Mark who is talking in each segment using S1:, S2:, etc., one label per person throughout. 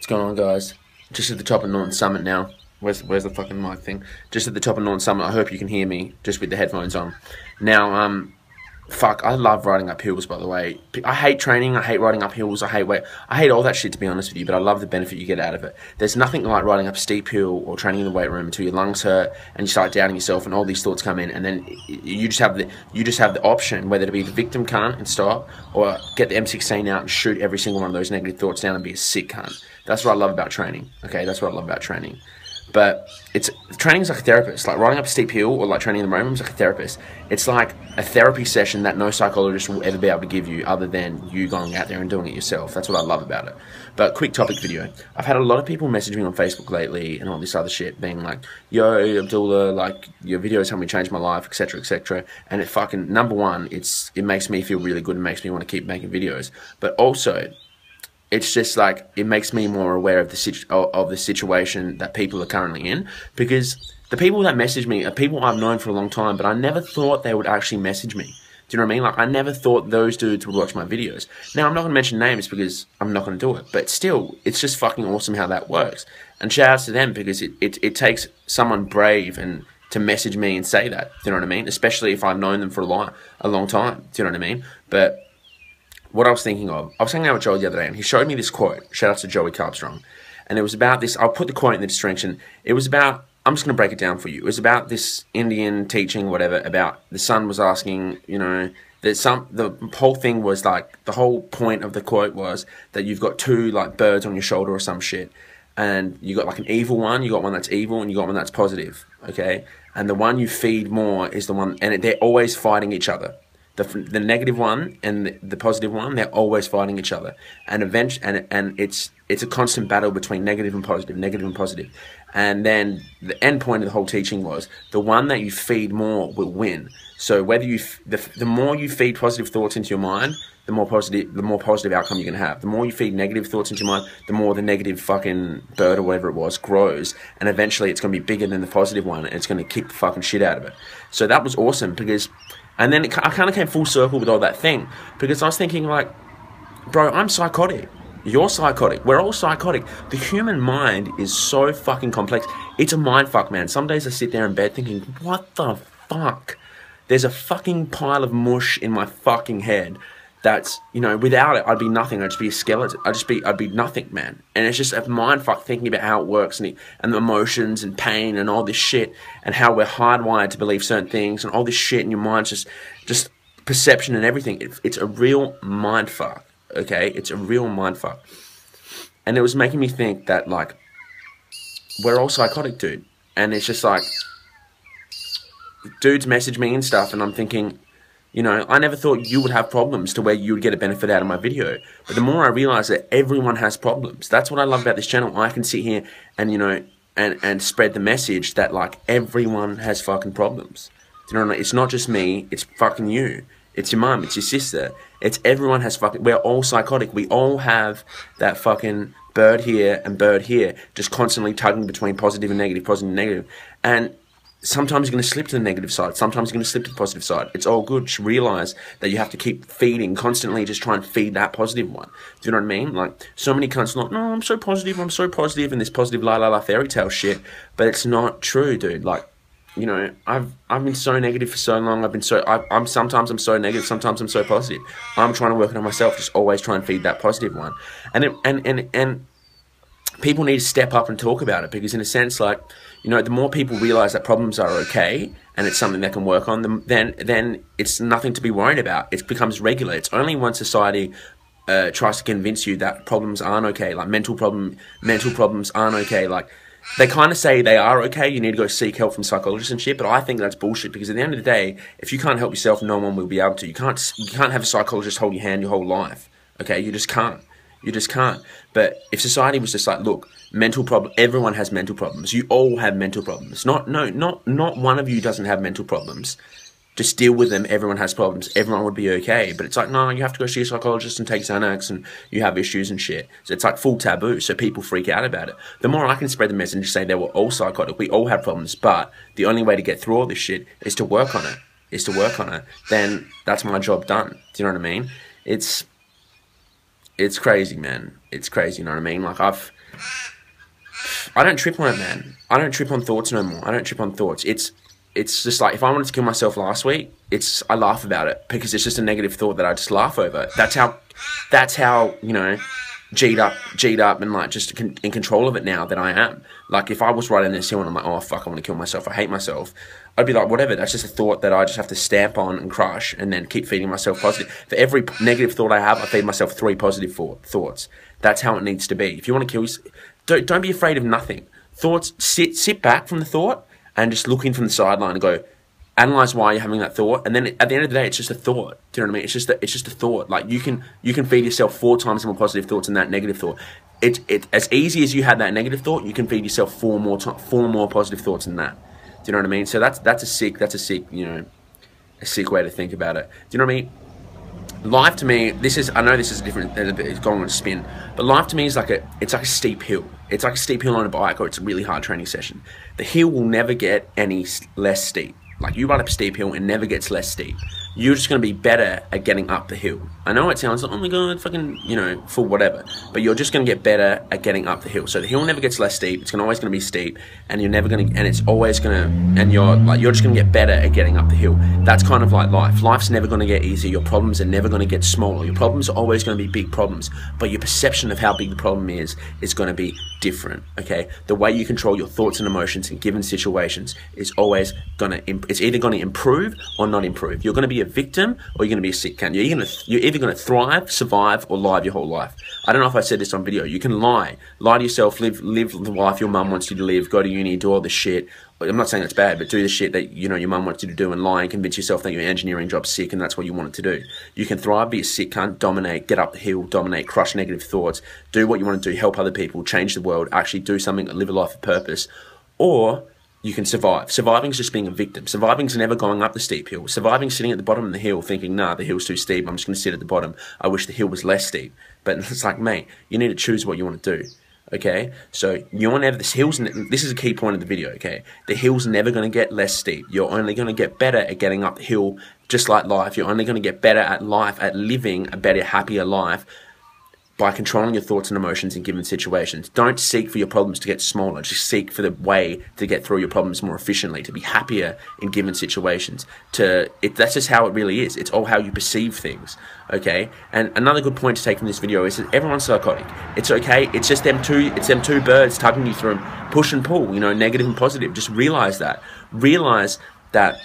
S1: going on, guys? Just at the top of Norton Summit now. Where's the fucking mic thing? Just at the top of Norton Summit. I hope you can hear me just with the headphones on. Now, fuck, I love riding up hills, by the way. I hate training, I hate riding up hills, I hate all that shit, to be honest with you, but I love the benefit you get out of it. There's nothing like riding up a steep hill or training in the weight room until your lungs hurt and you start doubting yourself and all these thoughts come in, and then you just have the option whether to be the victim cunt and stop, or get the M16 out and shoot every single one of those negative thoughts down and be a sick cunt. That's what I love about training, okay? That's what I love about training. But training's like a therapist. Like riding up a steep hill or like training in the room is like a therapist. It's like a therapy session that no psychologist will ever be able to give you other than you going out there and doing it yourself. That's what I love about it. But quick topic video. I've had a lot of people message me on Facebook lately and all this other shit being like, yo, Abdullah, like your videos helped me change my life, etc., etc. And it fucking, number one, it makes me feel really good and makes me want to keep making videos. But also, it's just like, it makes me more aware of the situation that people are currently in, because the people that message me are people I've known for a long time, but I never thought they would actually message me. Do you know what I mean? Like, I never thought those dudes would watch my videos. Now, I'm not going to mention names because I'm not going to do it, but still, it's just fucking awesome how that works. And shout outs to them, because it takes someone brave and to message me and say that. Do you know what I mean? Especially if I've known them for a long time. Do you know what I mean? But what I was thinking of, I was hanging out with Joey the other day, and he showed me this quote. Shout out to Joey Carbstrong. And it was about this, I'll put the quote in the description. It was about, I'm just going to break it down for you. It was about this Indian teaching, whatever, about the son was asking, you know, the whole thing was like, the whole point of the quote was that you've got two like birds on your shoulder or some shit. And you got like an evil one, you got one that's evil, and you got one that's positive, okay? And the one you feed more is the one, and they're always fighting each other. The negative one and the positive one, they're always fighting each other, and it's a constant battle between negative and positive, negative and positive. And then the end point of the whole teaching was the one that you feed more will win. So whether the more you feed positive thoughts into your mind, the more positive outcome you're gonna have. The more you feed negative thoughts into your mind, the more the negative fucking bird or whatever it was grows, and eventually it's gonna be bigger than the positive one, and it's gonna kick the fucking shit out of it. So that was awesome, because. And then I kind of came full circle with all that thing, because I was thinking like, bro, I'm psychotic. You're psychotic. We're all psychotic. The human mind is so fucking complex. It's a mind fuck, man. Some days I sit there in bed thinking, what the fuck? There's a fucking pile of mush in my fucking head that's, you know, without it, I'd be nothing. I'd just be a skeleton. I'd be nothing, man. And it's just a mind fuck thinking about how it works, and the emotions and pain and all this shit, and how we're hardwired to believe certain things, and all this shit in your mind's just perception and everything. It's a real mind fuck, okay? It's a real mind fuck. And it was making me think that, like, we're all psychotic, dude. And it's just like, dudes message me and stuff, and I'm thinking, you know, I never thought you would have problems to where you would get a benefit out of my video. But the more I realize that everyone has problems, that's what I love about this channel. I can sit here and, you know, and spread the message that, like, everyone has fucking problems. Do you know what I mean? It's not just me, it's fucking you. It's your mum, it's your sister. It's everyone has fucking, we're all psychotic. We all have that fucking bird here and bird here, just constantly tugging between positive and negative, positive and negative. And sometimes you're going to slip to the negative side. Sometimes you're going to slip to the positive side. It's all good. Just realize that you have to keep feeding, constantly just try and feed that positive one. Do you know what I mean? Like, so many cunts are like, no, I'm so positive, and this positive la fairy tale shit. But it's not true, dude. Like, you know, I've been so negative for so long. Sometimes I'm so negative, sometimes I'm so positive. I'm trying to work it on myself, just always try and feed that positive one. And people need to step up and talk about it, because in a sense, like, you know, the more people realize that problems are okay and it's something they can work on, then it's nothing to be worried about. It becomes regular. It's only when society tries to convince you that problems aren't okay, like mental problems aren't okay. Like, they kind of say they are okay, you need to go seek help from psychologists and shit, but I think that's bullshit, because at the end of the day, if you can't help yourself, no one will be able to. You can't have a psychologist hold your hand your whole life, okay? You just can't. You just can't. But if society was just like, look, everyone has mental problems. You all have mental problems. Not one of you doesn't have mental problems. Just deal with them. Everyone has problems. Everyone would be okay. But it's like, no, you have to go see a psychologist and take Xanax, and you have issues and shit. So it's like full taboo. So people freak out about it. The more I can spread the message and say that we're all psychotic, we all have problems, but the only way to get through all this shit is to work on it. Then that's my job done. Do you know what I mean? it's crazy, man. It's crazy, you know what I mean? Like, I don't trip on it, man. I don't trip on thoughts no more. I don't trip on thoughts. It's just like, if I wanted to kill myself last week, I laugh about it because it's just a negative thought that I just laugh over. That's how, you know, G'd up and like just in control of it now that I am. Like, if I was riding this hill and I'm like, oh fuck, I want to kill myself, I hate myself, I'd be like, whatever, that's just a thought that I just have to stamp on and crush and then keep feeding myself positive. For every negative thought I have, I feed myself 3 positive thoughts. That's how it needs to be. If you want to kill yourself, don't be afraid of nothing. Thoughts, sit back from the thought and just look in from the sideline and go, analyze why you're having that thought, and then at the end of the day, it's just a thought. Do you know what I mean? It's just a thought. Like, you can feed yourself 4 times more positive thoughts than that negative thought. It's as easy as you had that negative thought, you can feed yourself 4 more positive thoughts than that. Do you know what I mean? So that's a sick, you know, a sick way to think about it. Do you know what I mean? Life to me, I know this is different, it's going on a spin, but life to me is like it's like a steep hill. It's like a steep hill on a bike, or it's a really hard training session. The hill will never get any less steep. Like, you ride up a steep hill, it never gets less steep. You're just going to be better at getting up the hill. I know it sounds like, oh my god, fucking, you know, for whatever. But you're just going to get better at getting up the hill. So the hill never gets less steep. It's always going to be steep. And you're never going to, and it's always going to, and you're just going to get better at getting up the hill. That's kind of like life. Life's never going to get easier. Your problems are never going to get smaller. Your problems are always going to be big problems. But your perception of how big the problem is going to be different, okay? The way you control your thoughts and emotions in given situations is always going to, it's either going to improve or not improve. You're going to be a victim or you're going to be a sick cunt. You're either going to thrive, survive, or lie your whole life. I don't know if I said this on video. You can lie to yourself, live the life your mum wants you to live, go to uni, do all this shit. I'm not saying it's bad, but do the shit that, you know, your mum wants you to do, and lie and convince yourself that your engineering job's sick and that's what you want it to do. You can thrive, be a sick cunt, dominate, get up the hill, dominate, crush negative thoughts, do what you want to do, help other people, change the world, actually do something, live a life of purpose. Or you can survive. Surviving is just being a victim. Surviving is never going up the steep hill. Surviving is sitting at the bottom of the hill thinking, nah, the hill's too steep, I'm just going to sit at the bottom. I wish the hill was less steep. But it's like, mate, you need to choose what you want to do. Okay, so you're never, this is a key point of the video, okay? The hill's never going to get less steep. You're only going to get better at getting up the hill, just like life. You're only going to get better at life, at living a better, happier life by controlling your thoughts and emotions in given situations. Don't seek for your problems to get smaller. Just seek for the way to get through your problems more efficiently, to be happier in given situations. That's just how it really is. It's all how you perceive things, okay? And another good point to take from this video is that everyone's psychotic. It's okay. It's just them two birds tugging you through them, push and pull, you know, negative and positive. Just realize that. Realize that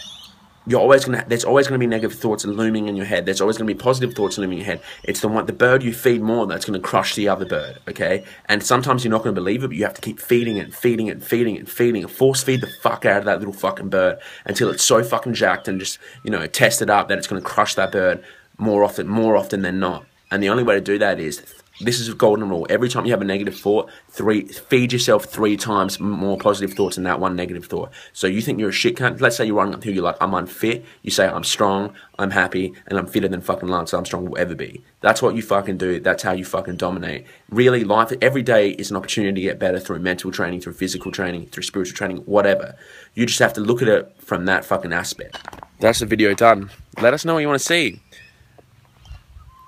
S1: there's always gonna be negative thoughts looming in your head. There's always gonna be positive thoughts looming in your head. It's the bird you feed more that's gonna crush the other bird, okay? And sometimes you're not gonna believe it, but you have to keep feeding it, force feed the fuck out of that little fucking bird until it's so fucking jacked and just, you know, tested up that it's gonna crush that bird more often than not. And the only way to do that is, this is a golden rule. Every time you have a negative thought, feed yourself 3 times more positive thoughts than that one negative thought. So you think you're a shit cunt. Let's say you're running up the hill, you're like, I'm unfit. You say, I'm strong, I'm happy, and I'm fitter than fucking Lance Armstrong will ever be. That's what you fucking do. That's how you fucking dominate. Really, life, every day is an opportunity to get better through mental training, through physical training, through spiritual training, whatever. You just have to look at it from that fucking aspect. That's the video done. Let us know what you want to see.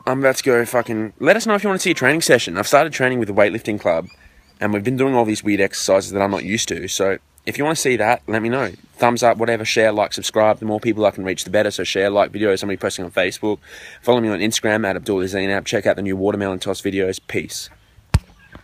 S1: I'm about to go let us know if you want to see a training session. I've started training with a weightlifting club, and we've been doing all these weird exercises that I'm not used to. So if you want to see that, let me know. Thumbs up, whatever, share, like, subscribe. The more people I can reach, the better. So share, like videos. I'm going to be posting on Facebook. Follow me on Instagram, @AbdulahZainab. Check out the new watermelon toss videos. Peace.